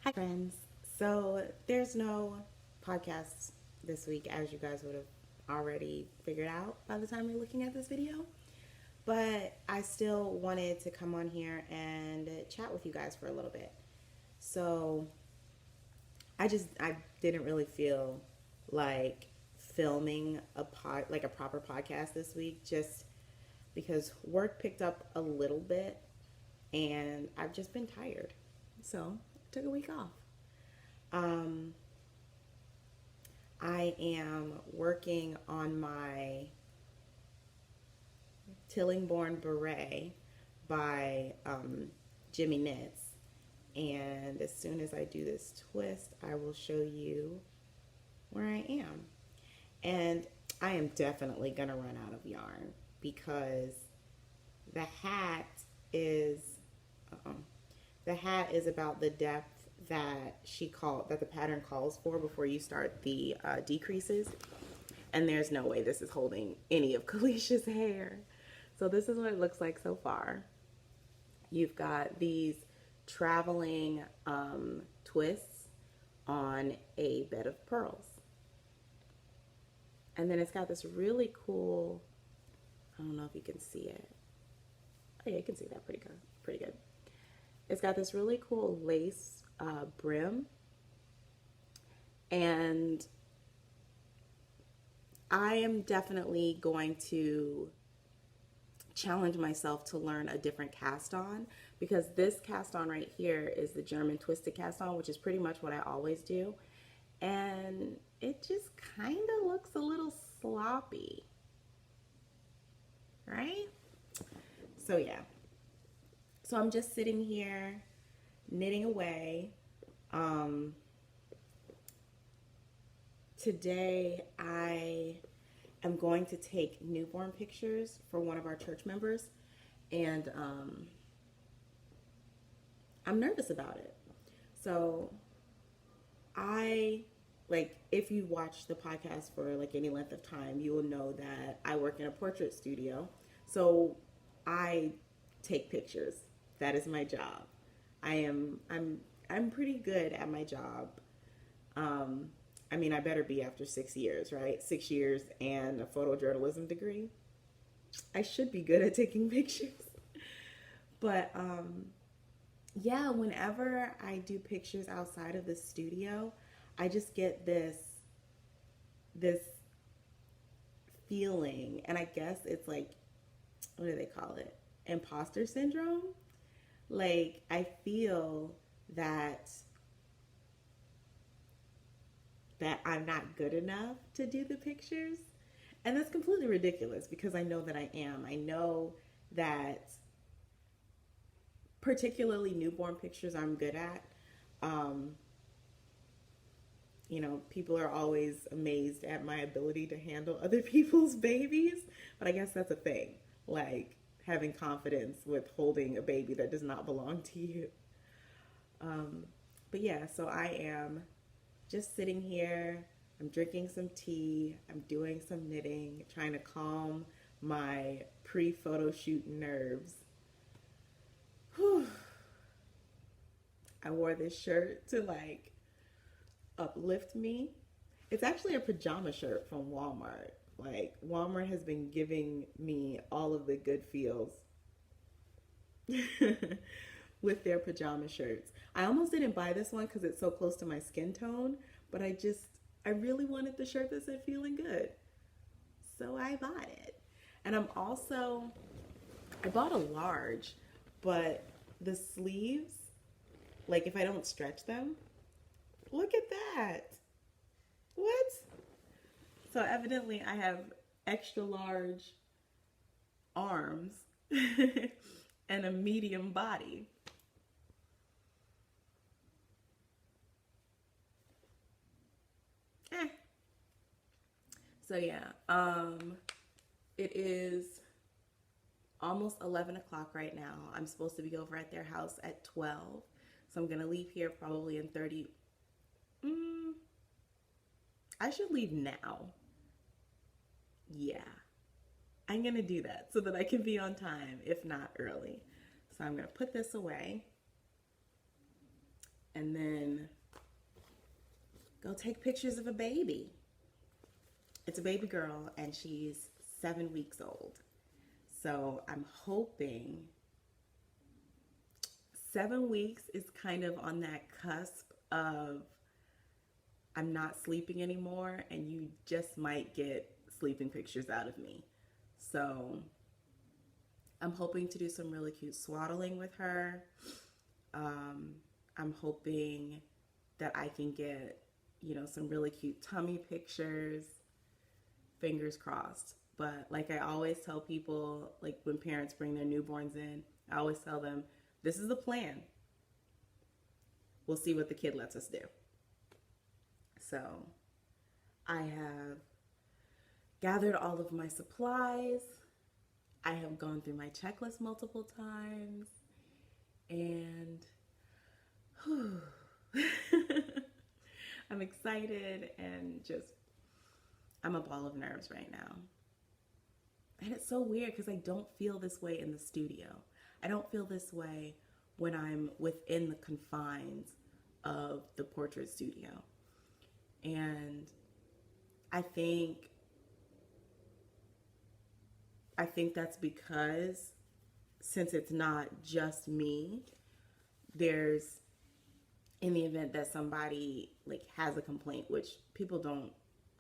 Hi, friends. So there's no podcast this week, as you guys would have already figured out by the time you're looking at this video. But I still wanted to come on here and chat with you guys for a little bit. So I didn't really feel like filming a proper podcast this week, just because work picked up a little bit and I've just been tired. So I took a week off. Um, I am working on my Tillingbourne Beret by Jimenez. And as soon as I do this twist, I will show you where I am. And I am definitely going to run out of yarn because the hat is uh the hat is about the depth that the pattern calls for before you start the decreases. And there's no way this is holding any of Kalicia's hair. So this is what it looks like so far. You've got these traveling twists on a bed of pearls. And then it's got this really cool, I don't know if you can see it. Oh yeah, you can see that pretty good. Pretty good. It's got this really cool lace brim, and I am definitely going to challenge myself to learn a different cast on, because this cast on right here is the German twisted cast on, which is pretty much what I always do, and it just kind of looks a little sloppy, right? So yeah, so I'm just sitting here knitting away. Today I am going to take newborn pictures for one of our church members, and I'm nervous about it. So if you watch the podcast for like any length of time, you will know that I work in a portrait studio. So I take pictures. That is my job. I'm pretty good at my job. I mean, I better be after 6 years, right? 6 years and a photojournalism degree. I should be good at taking pictures. But yeah, whenever I do pictures outside of the studio, I just get this feeling, and I guess it's like, what do they call it? Imposter syndrome. Like, I feel that I'm not good enough to do the pictures. And that's completely ridiculous because I know that I am. I know that particularly newborn pictures I'm good at. Um, People are always amazed at my ability to handle other people's babies, but I guess that's a thing. Like having confidence with holding a baby that does not belong to you. But yeah, so I am just sitting here. I'm drinking some tea. I'm doing some knitting, trying to calm my pre-photo shoot nerves. Whew. I wore this shirt to like uplift me. It's actually a pajama shirt from Walmart. Like, Walmart has been giving me all of the good feels with their pajama shirts. I almost didn't buy this one because it's so close to my skin tone, but I really wanted the shirt that said feeling good. So I bought it. And I bought a large, but the sleeves, like if I don't stretch them, look at that. What? So evidently I have extra large arms and a medium body. Eh. So yeah, it is almost 11 o'clock right now. I'm supposed to be over at their house at 12. So I'm gonna leave here probably in 30. I should leave now. Yeah, I'm gonna do that so that I can be on time, if not early. So I'm gonna put this away and then go take pictures of a baby. It's a baby girl and she's 7 weeks old. So I'm hoping 7 weeks is kind of on that cusp of I'm not sleeping anymore and you just might get sleeping pictures out of me. So I'm hoping to do some really cute swaddling with her. I'm hoping that I can get, some really cute tummy pictures. Fingers crossed. But like I always tell people, like when parents bring their newborns in, I always tell them, this is the plan. We'll see what the kid lets us do. So I have gathered all of my supplies. I have gone through my checklist multiple times. And I'm excited and I'm a ball of nerves right now. And it's so weird because I don't feel this way in the studio. I don't feel this way when I'm within the confines of the portrait studio. And I think that's because since it's not just me, there's, in the event that somebody has a complaint, which people don't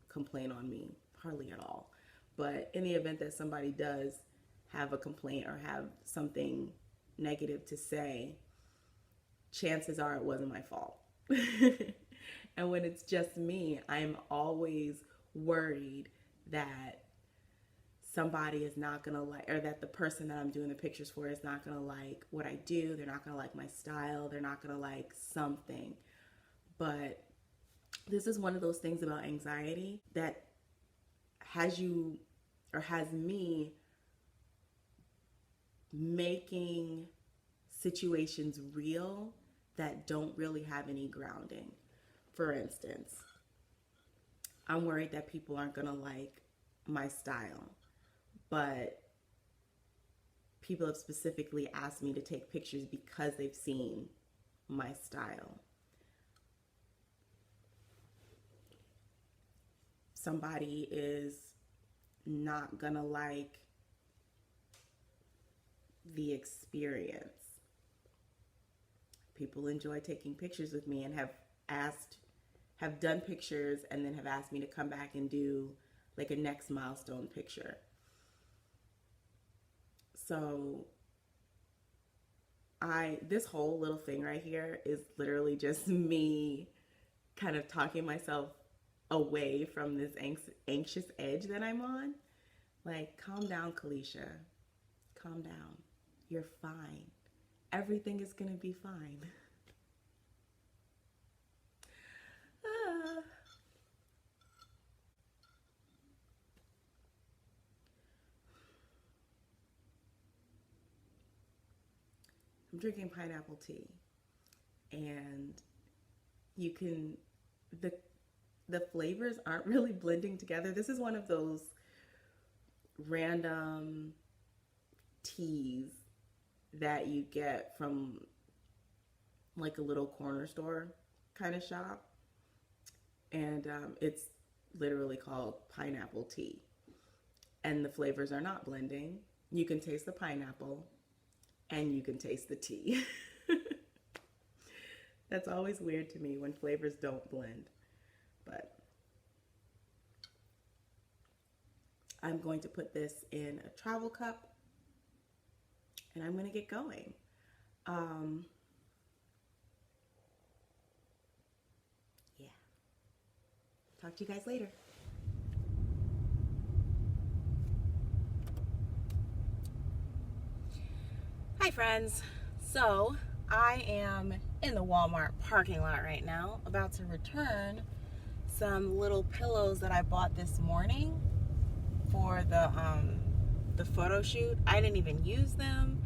complain on me hardly at all, but in the event that somebody does have a complaint or have something negative to say, chances are it wasn't my fault. And when it's just me, I'm always worried that somebody is not gonna like, or that the person that I'm doing the pictures for is not gonna like what I do. They're not gonna like my style. They're not gonna like something. But this is one of those things about anxiety that has me making situations real that don't really have any grounding. For instance, I'm worried that people aren't gonna like my style, but people have specifically asked me to take pictures because they've seen my style. Somebody is not gonna like the experience. People enjoy taking pictures with me and have done pictures and then have asked me to come back and do like a next milestone picture. So this whole little thing right here is literally just me kind of talking myself away from this anxious edge that I'm on. Like, calm down, Kalisha. Calm down. You're fine. Everything is gonna be fine. I'm drinking pineapple tea, and the flavors aren't really blending together. This is one of those random teas that you get from like a little corner store kind of shop, and it's literally called pineapple tea, and the flavors are not blending. You can taste the pineapple and you can taste the tea. That's always weird to me when flavors don't blend. But I'm going to put this in a travel cup and I'm going to get going. Yeah. Talk to you guys later. Hi friends. So I am in the Walmart parking lot right now, about to return some little pillows that I bought this morning for the photo shoot. I didn't even use them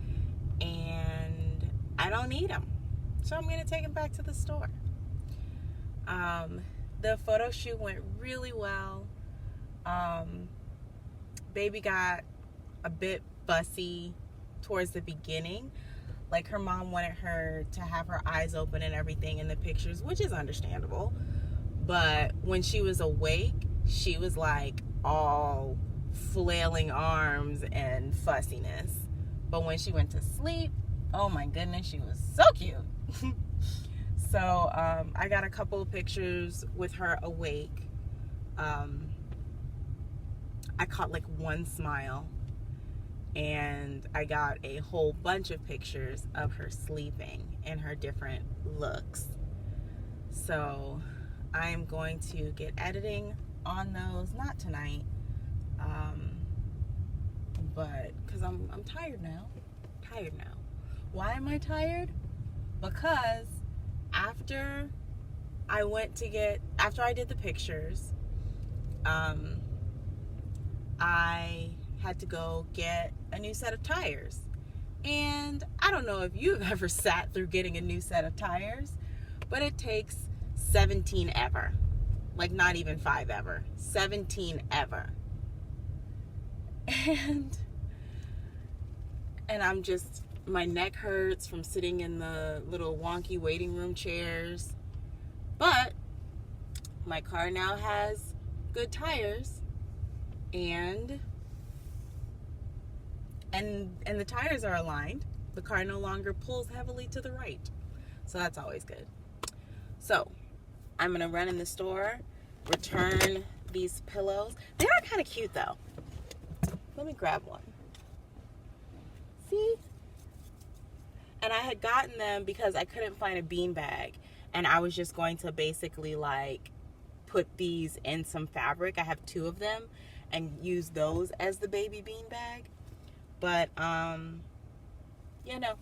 and I don't need them, so I'm gonna take them back to the store. The photo shoot went really well. Baby got a bit fussy towards the beginning, Like, her mom wanted her to have her eyes open and everything in the pictures, which is understandable. But when she was awake, she was like all flailing arms and fussiness. But when she went to sleep, oh my goodness, she was so cute. So I got a couple of pictures with her awake. I caught like one smile, and I got a whole bunch of pictures of her sleeping and her different looks. So I am going to get editing on those, not tonight, but because I'm tired now. Why am I tired? Because after I did the pictures, I had to go get a new set of tires. And I don't know if you've ever sat through getting a new set of tires, but it takes 17 ever. Like, not even 5 ever. 17 ever. And I'm just, my neck hurts from sitting in the little wonky waiting room chairs. But my car now has good tires, and the tires are aligned. The car no longer pulls heavily to the right. So that's always good. So I'm gonna run in the store, return these pillows. They are kind of cute though. Let me grab one. See? And I had gotten them because I couldn't find a bean bag, and I was just going to basically like put these in some fabric. I have 2 of them, and use those as the baby bean bag. But you know,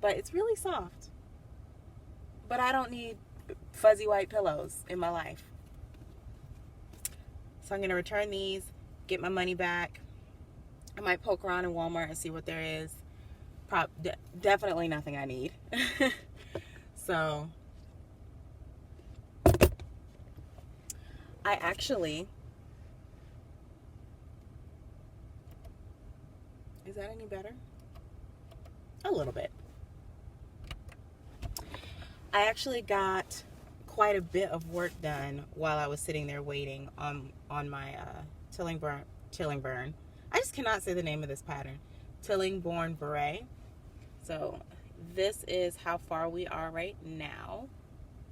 but it's really soft. But I don't need fuzzy white pillows in my life. So I'm gonna return these, get my money back. I might poke around in Walmart and see what there is. Definitely nothing I need. So I actually, is that any better? A little bit. I actually got quite a bit of work done while I was sitting there waiting on my Tillingbourne. I just cannot say the name of this pattern. Tillingbourne Beret. So this is how far we are right now.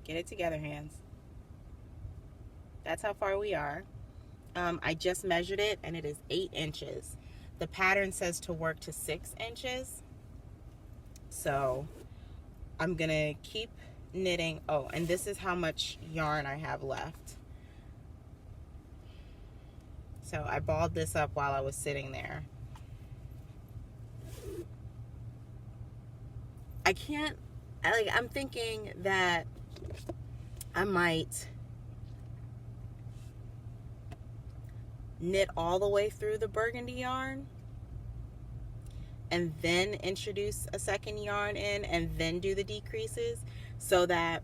Get it together, hands. That's how far we are. I just measured it, and it is 8 inches. The pattern says to work to 6 inches. So I'm gonna keep knitting. Oh, and this is how much yarn I have left. So I balled this up while I was sitting there. I'm thinking that I might knit all the way through the burgundy yarn and then introduce a second yarn in and then do the decreases, so that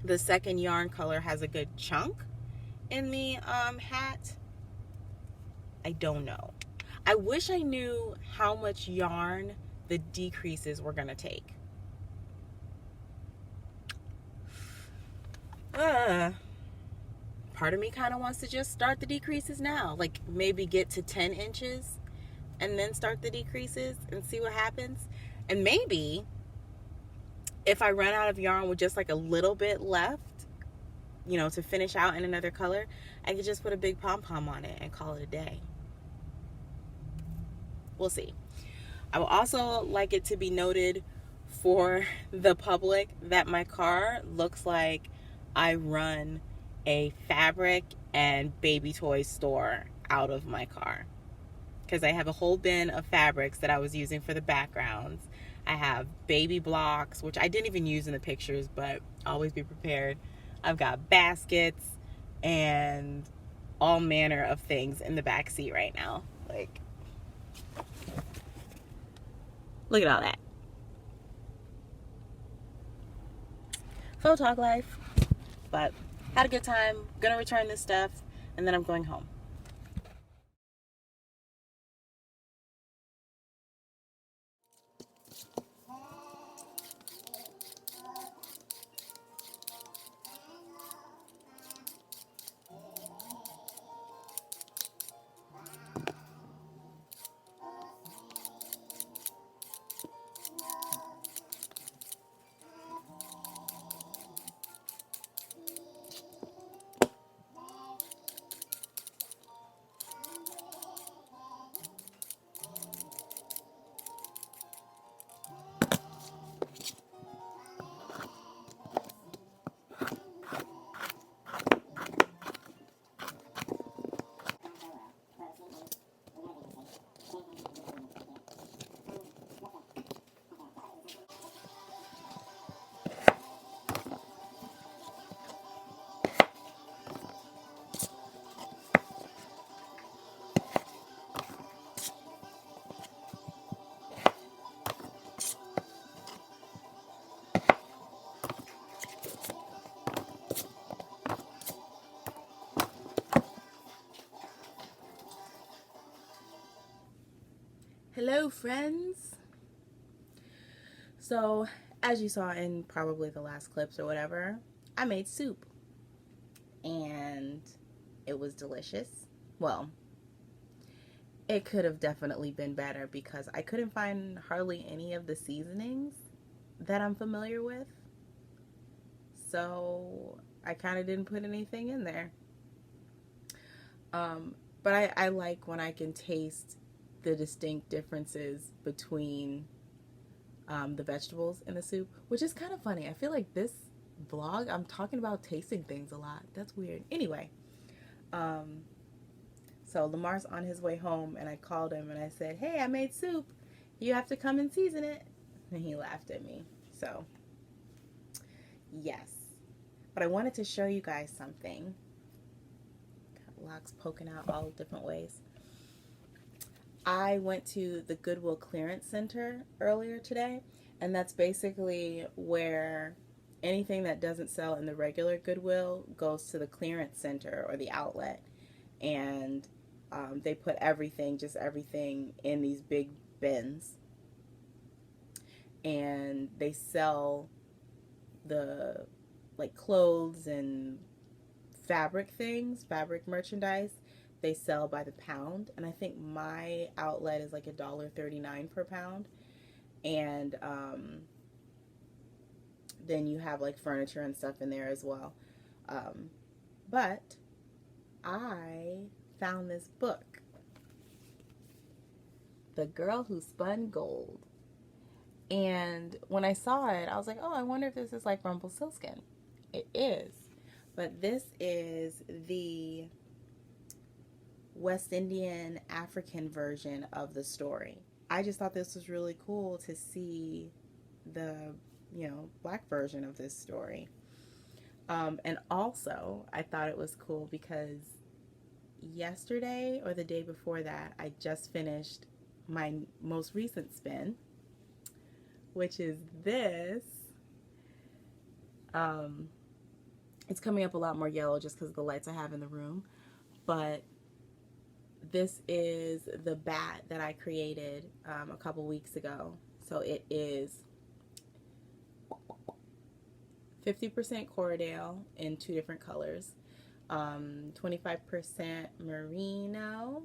the second yarn color has a good chunk in the hat. I don't know. I wish I knew how much yarn the decreases were gonna take. Part of me kind of wants to just start the decreases now. Like, maybe get to 10 inches and then start the decreases and see what happens. And maybe if I run out of yarn with just like a little bit left, you know, to finish out in another color, I could just put a big pom-pom on it and call it a day. We'll see. I would also like it to be noted for the public that my car looks like I run a fabric and baby toy store out of my car, because I have a whole bin of fabrics that I was using for the backgrounds. I have baby blocks, which I didn't even use in the pictures, but always be prepared. I've got baskets and all manner of things in the back seat right now. Like, look at all that. Faux talk life. But had a good time. Gonna return this stuff, and then I'm going home. Hello, friends. So, as you saw in probably the last clips or whatever, I made soup. And it was delicious. Well, it could have definitely been better because I couldn't find hardly any of the seasonings that I'm familiar with. So, I kind of didn't put anything in there. But I like when I can taste the distinct differences between the vegetables in the soup, which is kind of funny. I feel like this vlog, I'm talking about tasting things a lot. That's weird. Anyway, so Lamar's on his way home, and I called him and I said, "Hey, I made soup. You have to come and season it." And he laughed at me. So, yes. But I wanted to show you guys something. Got locks poking out all different ways. I went to the Goodwill Clearance Center earlier today, and that's basically where anything that doesn't sell in the regular Goodwill goes to the clearance center or the outlet, and they put everything, just everything, in these big bins, and they sell the like clothes and fabric things, fabric merchandise. They sell by the pound, and I think my outlet is like $1.39 per pound. And then you have like furniture and stuff in there as well. But I found this book, The Girl Who Spun Gold. And when I saw it, I was like, oh, I wonder if this is like Rumpelstiltskin. It is. But this is the West Indian African version of the story. I just thought this was really cool to see the, black version of this story. And also, I thought it was cool because yesterday or the day before that, I just finished my most recent spin, which is this. It's coming up a lot more yellow just because of the lights I have in the room. But this is the bat that I created a couple weeks ago. So it is 50% Corriedale in 2 different colors, 25% merino,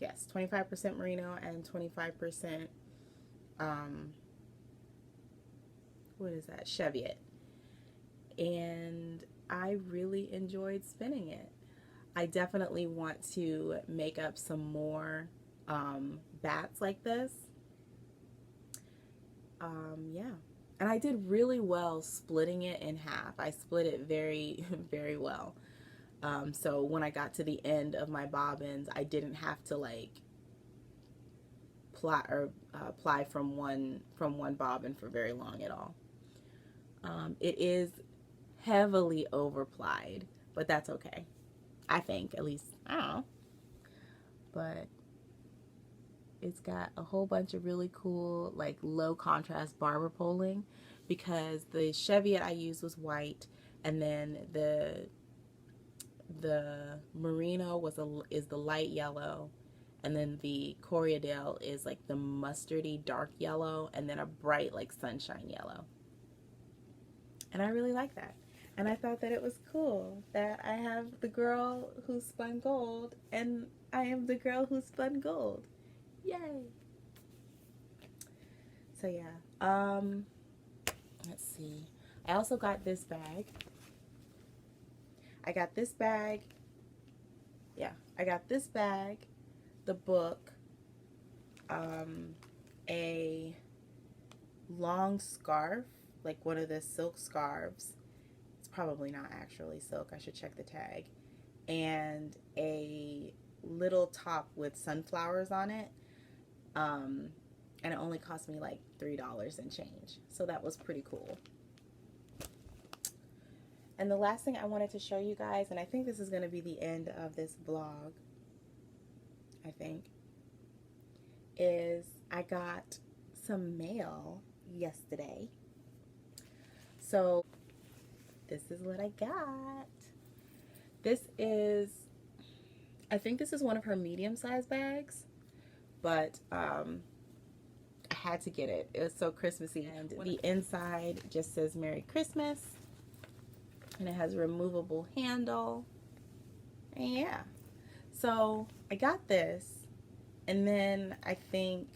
yes, 25% merino and 25% what is that, Cheviot. And I really enjoyed spinning it. I definitely want to make up some more bats like this. Yeah. And I did really well splitting it in half. I split it very, very well. So when I got to the end of my bobbins, I didn't have to like ply from one bobbin for very long at all. It is heavily overplied, but that's okay. I think, at least, I don't know. But it's got a whole bunch of really cool, like, low contrast barber poling, because the Cheviot I used was white, and then the merino is the light yellow, and then the Corriedale is like the mustardy dark yellow, and then a bright like sunshine yellow. And I really like that. And I thought that it was cool that I have the girl who spun gold, and I am the girl who spun gold. Yay! So yeah, let's see. I also got this bag. I got this bag, the book, a long scarf, like one of the silk scarves. It's probably not actually silk, I should check the tag. And a little top with sunflowers on it. And it only cost me like $3 and change. So that was pretty cool. And the last thing I wanted to show you guys, and I think this is going to be the end of this vlog, I think, is I got some mail yesterday. So this is what I got. This is, I think this is one of her medium-sized bags, but I had to get it. It was so Christmassy. And the inside just says Merry Christmas, and it has a removable handle. And yeah, so I got this, and then I think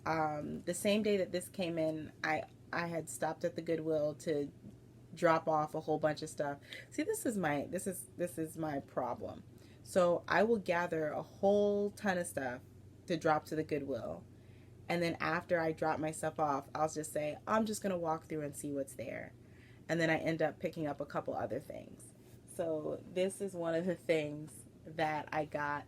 the same day that this came in, I had stopped at the Goodwill to drop off a whole bunch of stuff. See, this is my problem. So I will gather a whole ton of stuff to drop to the Goodwill, and then after I drop my stuff off, I'll just say I'm just gonna walk through and see what's there, and then I end up picking up a couple other things. So this is one of the things that I got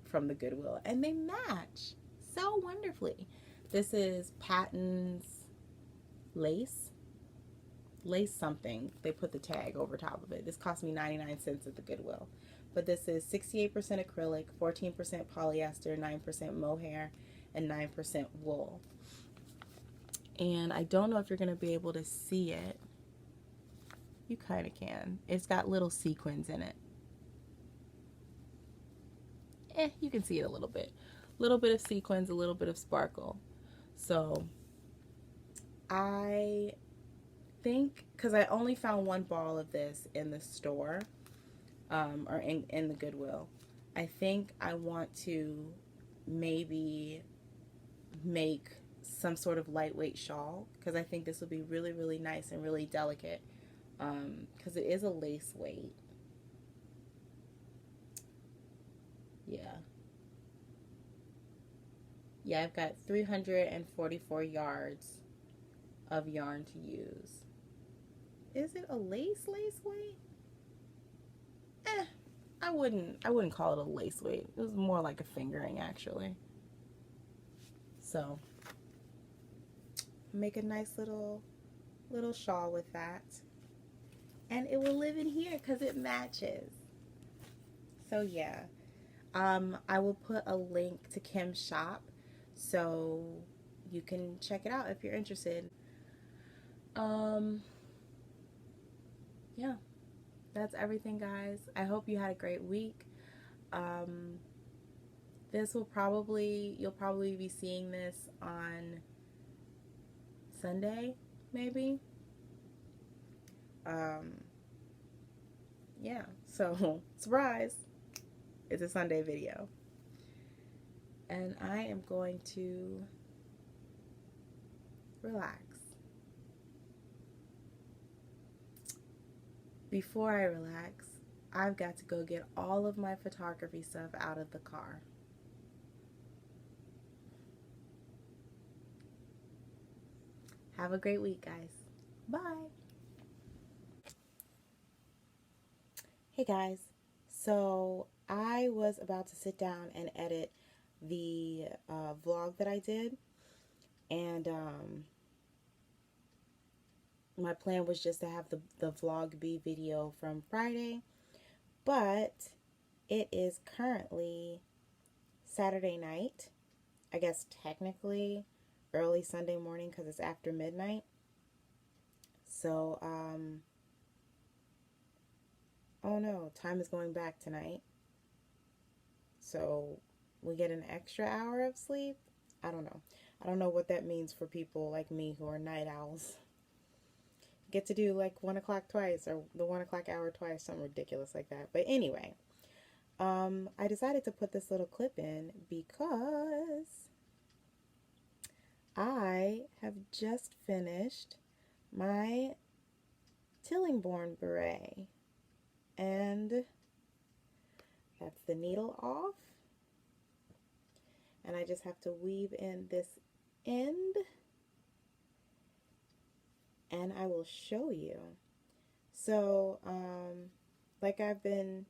from the Goodwill, and they match so wonderfully. This is Patton's lace something. They put the tag over top of it. This cost me 99 cents at the Goodwill. But this is 68% acrylic, 14% polyester, 9% mohair, and 9% wool. And I don't know if you're going to be able to see it. You kind of can. It's got little sequins in it. You can see it a little bit. A little bit of sequins, a little bit of sparkle. So I think, because I only found one ball of this in the store, or in the Goodwill, I think I want to maybe make some sort of lightweight shawl, because I think this will be really, really nice and really delicate, because it is a lace weight. Yeah, I've got 344 yards of yarn to use. Is it a lace weight? I wouldn't call it a lace weight. It was more like a fingering, actually. So make a nice little shawl with that, and it will live in here because it matches. So yeah, I will put a link to Kim's shop so you can check it out if you're interested. Yeah, that's everything, guys. I hope you had a great week. This will you'll probably be seeing this on Sunday, maybe. Yeah, so surprise, it's a Sunday video. And I am going to relax. Before I relax, I've got to go get all of my photography stuff out of the car. Have a great week, guys. Bye. Hey guys, so I was about to sit down and edit the vlog that I did, and my plan was just to have the vlog be video from Friday, but it is currently Saturday night. I guess technically early Sunday morning because it's after midnight. So, oh no, time is going back tonight. So we get an extra hour of sleep? I don't know. I don't know what that means for people like me who are night owls. Get to do like 1 o'clock twice, or the 1 o'clock hour twice, something ridiculous like that. But anyway, I decided to put this little clip in because I have just finished my Tillingbourne beret, and that's the needle off, and I just have to weave in this end, and I will show you. So like I've been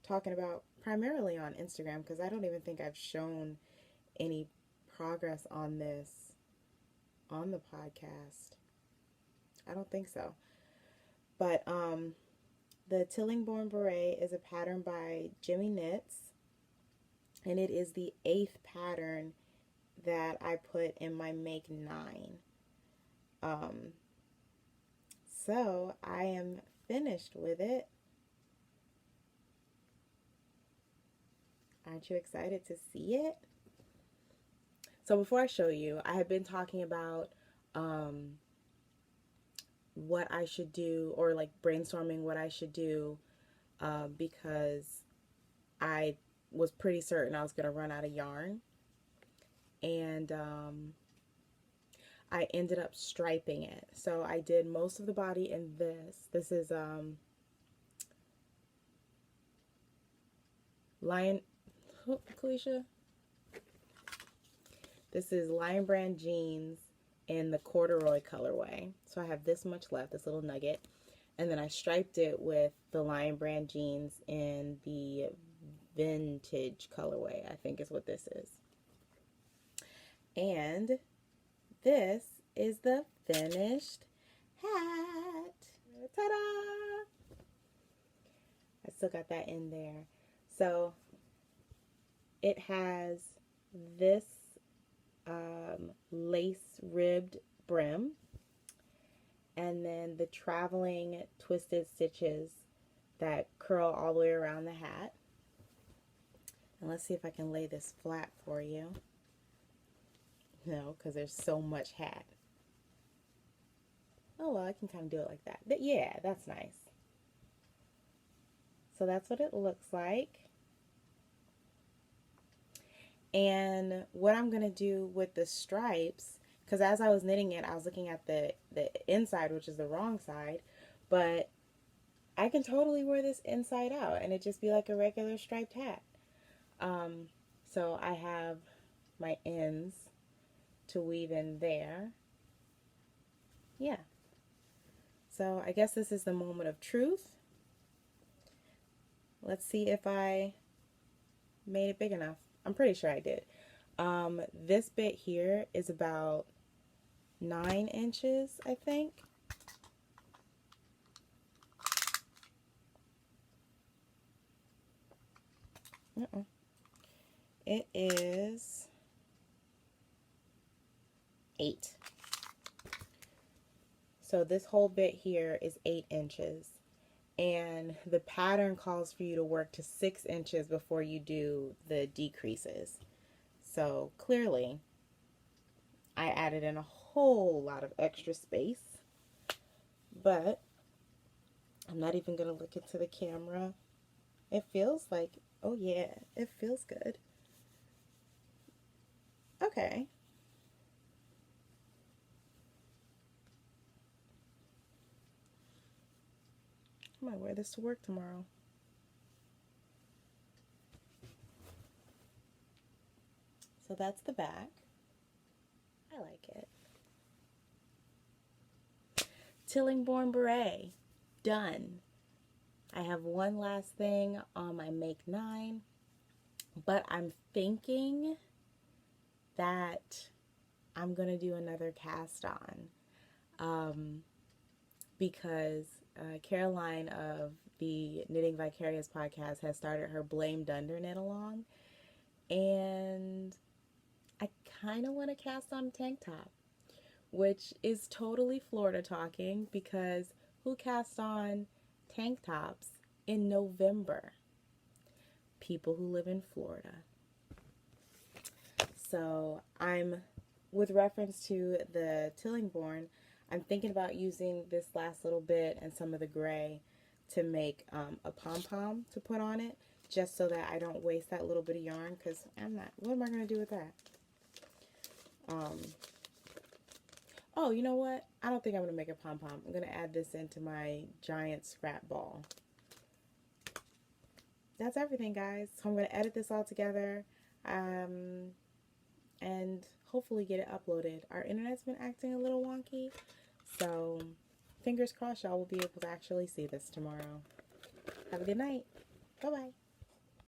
talking about primarily on Instagram, because I don't even think I've shown any progress on this on the podcast. I don't think so. But the Tillingbourne beret is a pattern by Jimenez, and it is the 8th pattern that I put in my Make 9. So I am finished with it. Aren't you excited to see it? So before I show you, I have been talking about what I should do, or like brainstorming what I should do, because I was pretty certain I was going to run out of yarn. And I ended up striping it. So I did most of the body in this. This is Lion, Kalisha. This is Lion Brand jeans in the corduroy colorway. So I have this much left, this little nugget. And then I striped it with the Lion Brand jeans in the vintage colorway, I think is what this is. And this is the finished hat. Ta-da! I still got that in there. So it has this lace ribbed brim, and then the traveling twisted stitches that curl all the way around the hat. And let's see if I can lay this flat for you. No, because there's so much hat. Oh, well, I can kind of do it like that. But yeah, that's nice. So that's what it looks like. And what I'm going to do with the stripes, because as I was knitting it, I was looking at the inside, which is the wrong side, but I can totally wear this inside out and it just be like a regular striped hat. So I have my ends to weave in there. Yeah. So I guess this is the moment of truth. Let's see if I made it big enough. I'm pretty sure I did. This bit here is about 9 inches, I think. It is 8. So this whole bit here is 8 inches. And the pattern calls for you to work to 6 inches before you do the decreases. So clearly, I added in a whole lot of extra space. But I'm not even going to look into the camera. It feels like, oh yeah, it feels good. Okay. I might wear this to work tomorrow. So that's the back. I like it. Tillingbourne beret. Done. I have one last thing on my Make 9, but I'm thinking that I'm going to do another cast on because Caroline of the Knitting Vicarious podcast has started her Blame Dunder knit along, and I kind of want to cast on a tank top, which is totally Florida talking, because who casts on tank tops in November? People who live in Florida. So with reference to the Tillingbourne, I'm thinking about using this last little bit and some of the gray to make a pom-pom to put on it, just so that I don't waste that little bit of yarn, because what am I going to do with that? Oh, you know what? I don't think I'm going to make a pom-pom. I'm going to add this into my giant scrap ball. That's everything, guys. So I'm going to edit this all together and hopefully get it uploaded. Our internet's been acting a little wonky, so fingers crossed y'all will be able to actually see this tomorrow. Have a good night. Bye-bye.